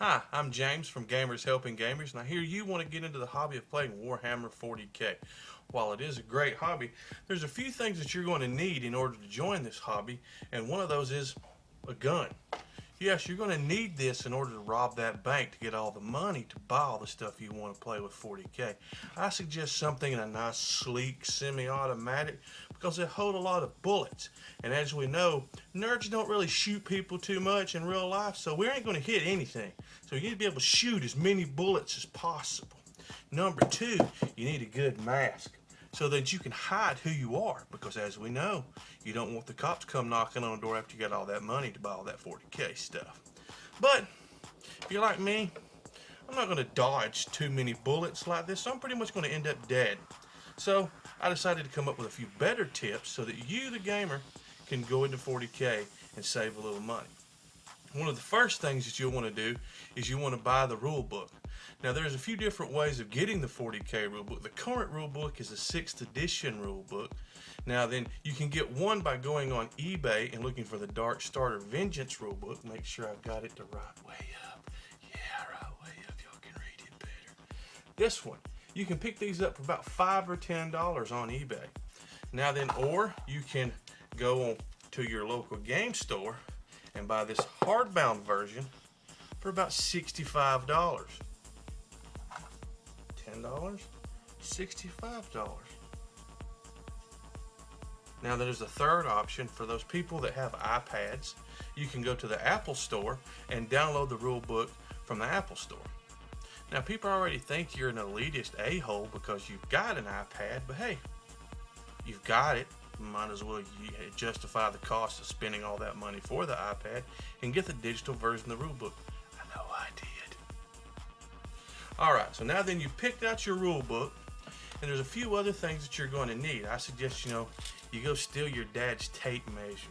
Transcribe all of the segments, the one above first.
Hi, I'm James from Gamers Helping Gamers, and I hear you want to get into the hobby of playing Warhammer 40K. While it is a great hobby, there's a few things that you're going to need in order to join this hobby, and one of those is a gun. Yes, you're going to need this in order to rob that bank to get all the money to buy all the stuff you want to play with 40K. I suggest something in a nice, sleek, semi-automatic because they hold a lot of bullets. And as we know, nerds don't really shoot people too much in real life, so we ain't going to hit anything. So you need to be able to shoot as many bullets as possible. Number two, you need a good mask so that you can hide who you are, because as we know, you don't want the cops come knocking on the door after you got all that money to buy all that 40K stuff. But if you're like me, I'm not going to dodge too many bullets like this, so I'm pretty much going to end up dead. So I decided to come up with a few better tips so that you, the gamer, can go into 40K and save a little money. One of the first things that you'll want to do is you want to buy the rule book. Now there's a few different ways of getting the 40K rule book. The current rule book is a 6th edition rule book. Now then, you can get one by going on eBay and looking for the Dark Starter Vengeance rule book. Make sure I've got it the right way up. Yeah, right way up. Y'all can read it better. This one, you can pick these up for about $5 or $10 on eBay. Now then, or you can go on to your local game store and buy this hardbound version for about $65. $10? $65. Now there's a third option for those people that have iPads. You can go to the Apple Store and download the rule book from the Apple Store. Now people already think you're an elitist a-hole because you've got an iPad, but hey, you've got it. Might as well justify the cost of spending all that money for the iPad and get the digital version of the rule book. I know I did. Alright, so now then you've picked out your rule book, and there's a few other things that you're going to need. I suggest, you go steal your dad's tape measure.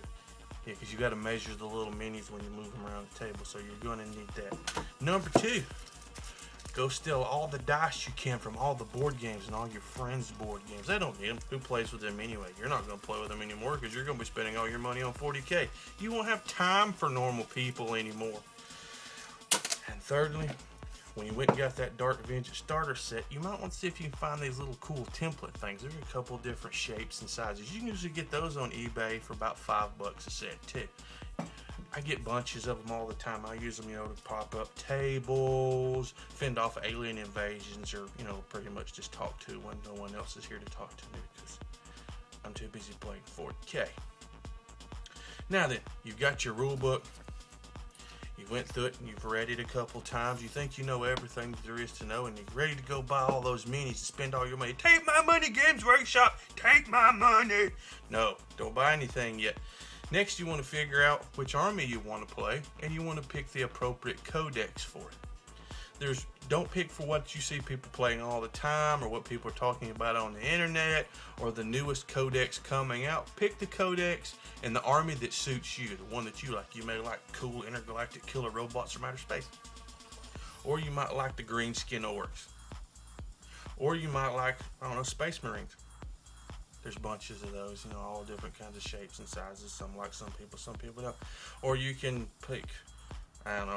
Yeah, because you got to measure the little minis when you move them around the table, so you're going to need that. Number two, go steal all the dice you can from all the board games and all your friends' board games. They don't need them. Who plays with them anyway? You're not going to play with them anymore because you're going to be spending all your money on 40K. You won't have time for normal people anymore. And thirdly, when you went and got that Dark Vengeance starter set, you might want to see if you can find these little cool template things. There's a couple different shapes and sizes. You can usually get those on eBay for about $5 a set too. I get bunches of them all the time. I use them, to prop up tables, fend off alien invasions, or, pretty much just talk to when no one else is here to talk to me because I'm too busy playing 40K. Now then, you've got your rule book. You went through it and you've read it a couple times. You think you know everything that there is to know, and you're ready to go buy all those minis and spend all your money. Take my money, Games Workshop. Take my money. No, don't buy anything yet. Next, you want to figure out which army you want to play, and you want to pick the appropriate codex for it. Don't pick for what you see people playing all the time, or what people are talking about on the internet, or the newest codex coming out. Pick the codex and the army that suits you, the one that you like. You may like cool intergalactic killer robots from outer space, or you might like the green skin orcs, or you might like, Space Marines. There's bunches of those, all different kinds of shapes and sizes. Some like some people don't. Or you can pick,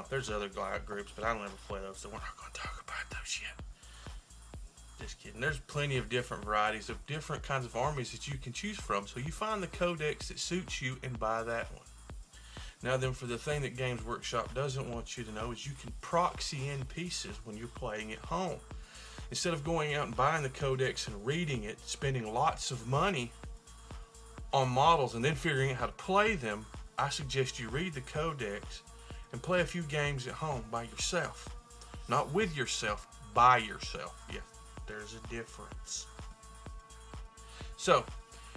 there's other groups, but I don't ever play those, so we're not going to talk about those yet. Just kidding. There's plenty of different varieties of different kinds of armies that you can choose from, so you find the codex that suits you and buy that one. Now then, for the thing that Games Workshop doesn't want you to know is you can proxy in pieces when you're playing at home. Instead of going out and buying the codex and reading it, spending lots of money on models and then figuring out how to play them, I suggest you read the codex and play a few games at home by yourself. Not with yourself, by yourself. Yeah, there's a difference. So,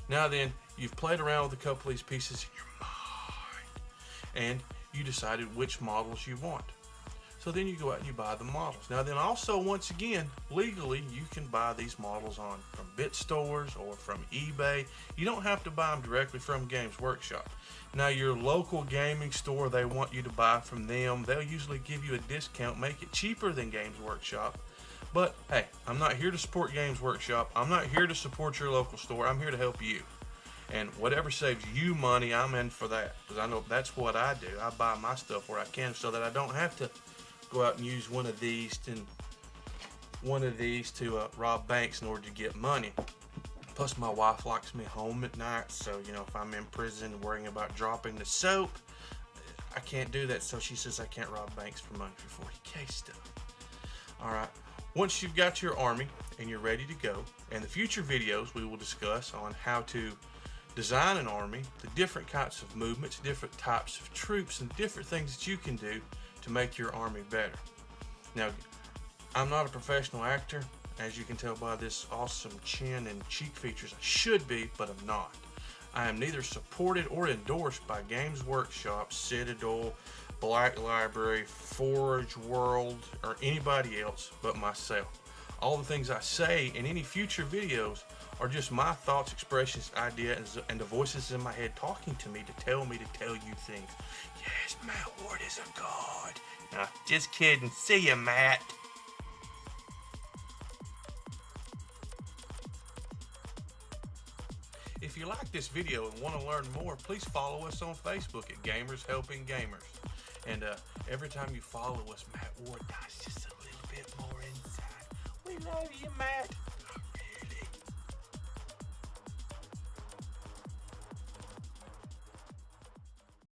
now then, you've played around with a couple of these pieces in your mind, and you decided which models you want. So then you go out and you buy the models. Now then, also, once again, legally, you can buy these models from bit stores or from eBay. You don't have to buy them directly from Games Workshop. Now, your local gaming store, they want you to buy from them. They'll usually give you a discount, make it cheaper than Games Workshop. But hey, I'm not here to support Games Workshop. I'm not here to support your local store. I'm here to help you. And whatever saves you money, I'm in for that. Because I know that's what I do. I buy my stuff where I can so that I don't have to go out and use one of these to rob banks in order to get money. Plus, my wife locks me home at night, so you know, if I'm in prison worrying about dropping the soap, I can't do that. So she says I can't rob banks for money for 40K stuff. All right. Once you've got your army and you're ready to go, in the future videos we will discuss on how to design an army, the different kinds of movements, different types of troops, and different things that you can do to make your army better. Now, I'm not a professional actor. As you can tell by this awesome chin and cheek features, I should be, but I'm not. I am neither supported or endorsed by Games Workshop, Citadel, Black Library, Forge World, or anybody else but myself. All the things I say in any future videos are just my thoughts, expressions, ideas, and the voices in my head talking to me to tell you things. Yes, Matt Ward is a god. Nah, just kidding. See ya, Matt. If you like this video and want to learn more, please follow us on Facebook at Gamers Helping Gamers. And every time you follow us, Matt Ward dies just a little bit more inside. We love you, Matt.